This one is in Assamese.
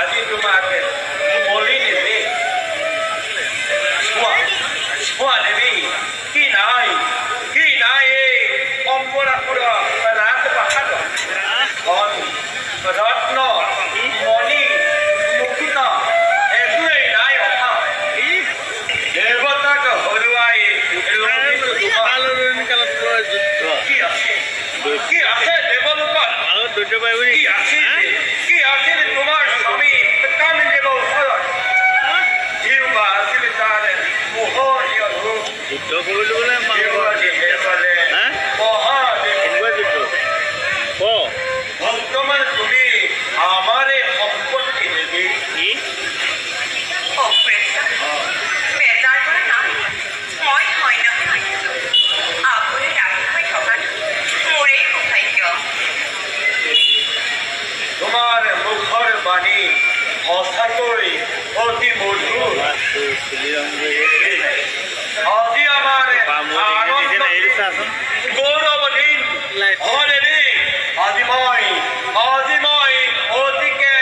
আজি তোমাক বলি দেবী চোৱা দেবী কি নাই এই অম্বৰাসুৰ ৰাজপ্ৰাসাদ ধন ৰত্ন মণি মুকুট একোৱেই নাই অভাৱ দেৱতাক হৰুৱাই কি আছে দেৱলোকত কি আছিল তোমাৰ স্বামী কামিদেৱৰ ওচৰত জিউবা আছিল তাৰ মোহনীয় ৰূপ বৰ্তমান তুমি আমাৰে সম্পত্তি নেকি তোমাৰ মুখৰ বাণী সঁচাকৈ অতি মধুৰ আজি আমাৰ গৌৰৱ দিন আজি মই অতিকে